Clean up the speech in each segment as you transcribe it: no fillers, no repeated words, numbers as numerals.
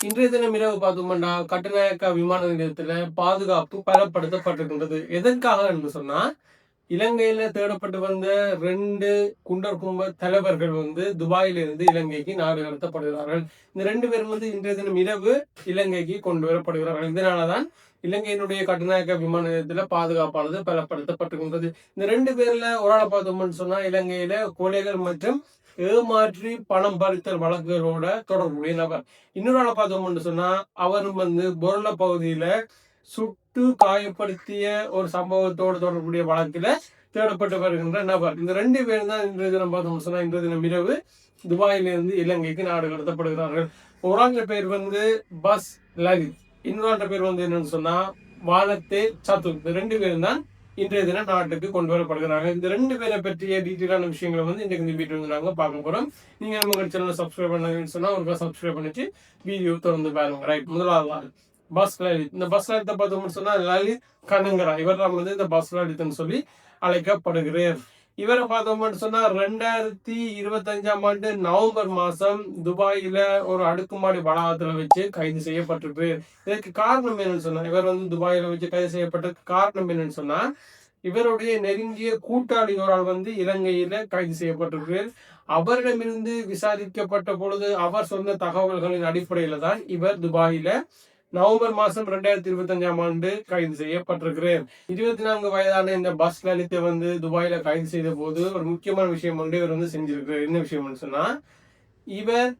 இன்றைய தினம் இரவு பார்த்தோம்னா கட்டுநாயக்கா விமான நிலையத்துல பாதுகாப்பு பலப்படுத்தப்பட்டிருக்கின்றது. எதற்காக என்று சொன்னா, இலங்கையில தேடப்பட்டு வந்த 2 குண்டர் கும்ப தலைவர்கள் துபாயில இருந்து இலங்கைக்கு நாடு கடத்தப்படுகிறார்கள். இந்த 2 பேரும் இன்றைய தினம் இரவு இலங்கைக்கு கொண்டு வரப்படுகிறார்கள். இதனாலதான் இலங்கையினுடைய கட்டுநாயக்கா விமான நிலையத்துல பாதுகாப்பானது பலப்படுத்தப்பட்டிருக்கின்றது. இந்த 2 பேர்ல ஒரு ஆளை பார்த்தோம்னு சொன்னா, இலங்கையில கொலைகள் மற்றும் ஏமாற்றி பணம் பறித்தல் வழக்குகளோட தொடர்புடைய நபர். இன்னொரு ஆளை பார்த்தோம்னு சொன்னா, அவரும் பொருள பகுதியில சுட்டு காயப்படுத்திய ஒரு சம்பவத்தோடு தொடர்புடைய வழக்கில தேடப்பட்டு வருகின்ற நபர். இந்த 2 பேரும் தான் இன்றைய தினம் பார்த்தோம்னு சொன்னா, இன்றைய தினம் இரவு துபாயிலிருந்து இலங்கைக்கு நாடு கடத்தப்படுகிறார்கள். ஒரு ஆள் பேர் பஸ் லலித், இன்னொரு பேர் என்னன்னு சொன்னா வானத்தே சத்து. இந்த 2 பேரும் தான் இன்றைய தினம் நாட்டுக்கு கொண்டு வரப்படுகிறாங்க. இந்த 2 பேரை பற்றிய டீட்டெயிலான விஷயங்களை இன்றைக்கு இந்த வீடியோ நாங்க பார்க்க போறோம். நீங்க நம்ம சேனலை சப்ஸ்கிரைப் பண்ணாங்கன்னு சொன்னா ஒரு சப்ஸ்கிரைப் பண்ணிட்டு வீடியோ தொடர்ந்து பாருங்க. ரைட், முதலாவது பஸ் லலித். இந்த பஸ் லலித்தை பார்த்தோம்னு சொன்னா லலித் கனங்கரா, இவர் தான் இந்த பஸ் லலித்னு சொல்லி அழைக்கப்படுகிறார். இவரை பார்த்தோம்னு சொன்னா 2025ஆம் ஆண்டு நவம்பர் மாசம் துபாயில ஒரு அடுக்குமாடி வளாகத்துல வச்சு கைது செய்யப்பட்டிருக்கு. இதற்கு காரணம் என்னன்னு சொன்னா, இவர் துபாயில வச்சு கைது செய்யப்பட்ட காரணம் என்னன்னு சொன்னா, இவருடைய நெருங்கிய கூட்டாளி ஒரு ஆள் இலங்கையில கைது செய்யப்பட்டிருக்கு. அவரிடமிருந்து விசாரிக்கப்பட்ட பொழுது அவர் சொன்ன தகவல்களின் அடிப்படையில தான் இவர் துபாயில நவம்பர் மாசம் 2025ஆம் ஆண்டு கைது செய்யப்பட்டிருக்கிறார். 24 வயதான இந்த பஸ் லலித்தை துபாயில கைது செய்த போது ஒரு முக்கியமான விஷயம் இவர் செஞ்சிருக்கிறார். என்ன விஷயம்னு சொன்னா, இவர்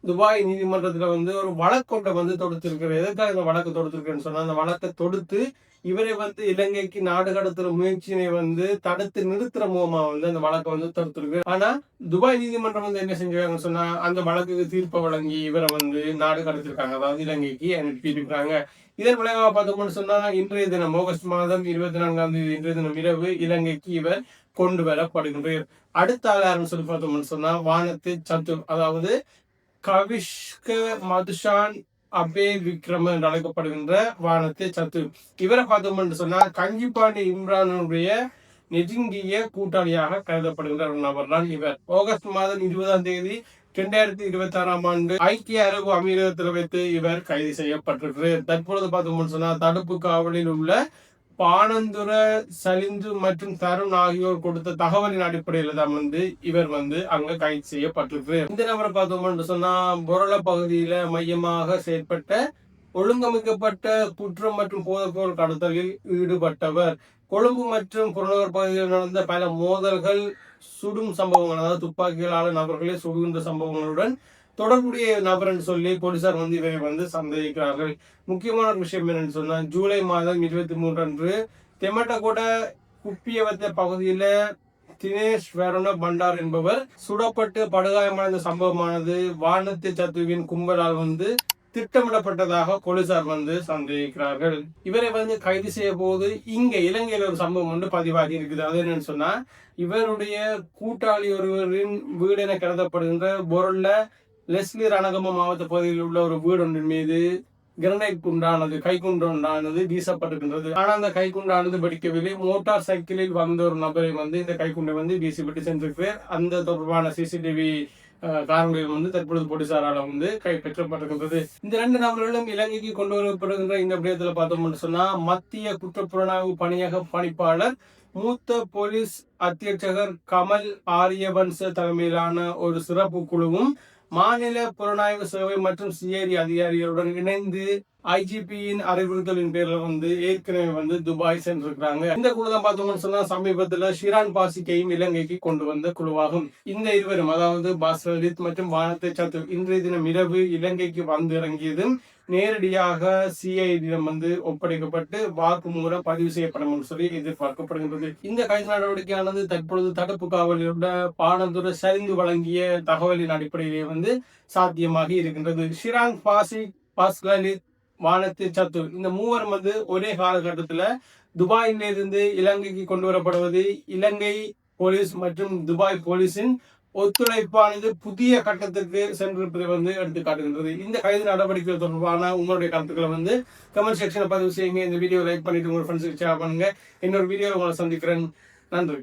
துபாய் நீதிமன்றத்துல ஒரு வழக்கொண்டை தொடுத்திருக்கிறார். எதற்காக இந்த வழக்கு தொடுத்திருக்கிறேன்னு சொன்னா, அந்த வழக்கை தொடுத்து இவரை இலங்கைக்கு நாடு கடத்துற முயற்சியினை தடுத்து நிறுத்துற மூலமா அந்த வழக்கை தொடுத்திருக்கு. ஆனா துபாய் நீதிமன்றம் என்ன செஞ்சாங்கன்னு சொன்னா, அந்த வழக்குக்கு தீர்ப்பை வழங்கி இவரை நாடு கடத்திருக்காங்க, அதாவது இலங்கைக்கு அனுப்பியிருக்காங்க. இதன் விளைவாக பார்த்தோம்னு சொன்னா, இன்றைய தினம் ஆகஸ்ட் மாதம் 24ஆம் தேதி இன்றைய தினம் இரவு இலங்கைக்கு இவர் கொண்டு வரப்படுகின்றார். அடுத்த ஆள் சொல்லி பார்த்தோம்னு சொன்னா வானத்து சத்துர், அதாவது கவிஷ்க மதுஷான் அபே விக்ரம என்று அழைக்கப்படுகின்ற வானத்தை சத்து. இவரை பார்த்தோம்னு சொன்னா கஞ்சிப்பாண்டி இம்ரானுடைய நெருங்கிய கூட்டாளியாக கருதப்படுகின்ற ஒரு நபர் தான் இவர். ஆகஸ்ட் மாதம் 20ஆம் தேதி 2026ஆம் ஆண்டு ஐக்கிய அரபு அமீரகத்தில் வைத்து இவர் கைது செய்யப்பட்டிருக்கிறார். தற்பொழுது பார்த்தோம்னு சொன்னா தடுப்பு காவலில் உள்ள பானந்துர, சலிந்து மற்றும் தருண் ஆகியோர் கொடுத்த தகவலின் அடிப்படையில தான் இவர் அங்க கைது செய்யப்பட்டிருக்கிறார். இந்த நபரை பார்த்தோம்னு சொன்னா பொருள பகுதியில மையமாக செயற்பட்ட ஒழுங்கமைக்கப்பட்ட குற்றம் மற்றும் போதைப்பொருள் கடத்தலில் ஈடுபட்டவர். கொழும்பு மற்றும் புறநகர் பகுதியில் நடந்த பல மோதல்கள், சுடும் சம்பவங்கள், அதாவது துப்பாக்கிகளால நபர்களை சுடுகின்ற சம்பவங்களுடன் தொடர்புடைய நபர்னு சொல்லி போலீசார் இவரை சந்தேகிக்கிறார்கள். முக்கியமான விஷயம் என்னன்னு சொன்னா, ஜூலை மாதம் 23 அன்று தெமட்டகோட குப்பியவத்த பகுதியில தினேஷ் வேரண பண்டார் என்பவர் சுடப்பட்டு படுகாயமடைந்த சம்பவமானது வானத்தை சத்துவின் கும்பலால் திட்டமிடப்பட்டதாக போலீசார் சந்தேகிக்கிறார்கள். இவரை கைது செய்ய போது இங்க இலங்கையில ஒரு சம்பவம் பதிவாகி இருக்குது. அது என்னன்னு சொன்னா, இவருடைய கூட்டாளி ஒருவரின் வீடு என கருதப்படுகின்ற பொருள்ல லெஸ்லி ரணகம மாவட்ட பகுதியில் உள்ள ஒரு வீடு ஒன்றின் மீது கிரனைட் குண்டானது, கைக்குண்டு உண்டானது வீசப்பட்டிருக்கின்றது. ஆனா அந்த கைக்குண்டானது வெடிக்கவில்லை. மோட்டார் சைக்கிளில் வந்த ஒரு நபரை இந்த கைக்குண்டை வீசிவிட்டு சென்றிருக்கிறார். அந்த தொடர்பான சிசிடிவி காரணங்கள் தற்பொழுது போலீசாரால கைப்பற்றப்பட்டிருக்கின்றது. இந்த 2 நபர்களும் இலங்கைக்கு கொண்டு வரப்படுகின்ற இந்த விடயத்துல பார்த்தோம்னு சொன்னா, மத்திய குற்றப்புலனாய்வு பணியக பணிப்பாளர் மூத்த போலீஸ் அத்தியட்சகர் கமல் ஆரியவன்ச தலைமையிலான ஒரு சிறப்பு குழுவும் மாநில புலனாய்வு சேவை மற்றும் சிஐடி அதிகாரிகளுடன் இணைந்து ஐஜிபியின் அறிவுறுத்தலின் பேர்ல ஏற்கனவே துபாய் சென்றிருக்கிறாங்க. இந்த குழு தான் பார்த்தோம்னு சொன்னா சமீபத்துல ஷிரான் பாசிக்கையும் இலங்கைக்கு கொண்டு வந்த குழுவாகும். இந்த இருவரும், அதாவது பஸ் லலித் மற்றும் வானத்தை சத்து, இன்றைய தினம் இரவு இலங்கைக்கு இறங்கியதும் நேரடியாக சிஐடியிடம் ஒப்படைக்கப்பட்டு வாக்குமூலம் பதிவு செய்யப்படும் சொல்லி எதிர்பார்க்கப்படுகின்றது. இந்த கைது நடவடிக்கையானது தற்பொழுது தடுப்பு காவலில் உள்ள பானந்துர சரிந்து வழங்கிய தகவலின் அடிப்படையிலே சாத்தியமாகி இருக்கின்றது. ஷிரான் பாசி, பஸ் லலித், வானத்து சத்து, இந்த மூவரும் ஒரே காலகட்டத்துல துபாயிலிருந்து இலங்கைக்கு கொண்டு வரப்படுவது இலங்கை போலீஸ் மற்றும் துபாய் போலீஸின் ஒத்துழைப்பானது புதிய கட்டத்திற்கு சென்றிருப்பதை எடுத்து காட்டுகின்றது. இந்த கைது நடவடிக்கைகள் தொடர்பான உங்களுடைய கருத்துக்களை கமெண்ட் செக்ஷனை பதிவு செய்யுங்க. இந்த வீடியோ லைக் பண்ணிட்டு உங்க ஃப்ரெண்ட்ஸுக்கு ஷேர் பண்ணுங்க. இன்னொரு வீடியோவில் உங்களை சந்திக்கிறேன். நன்றி.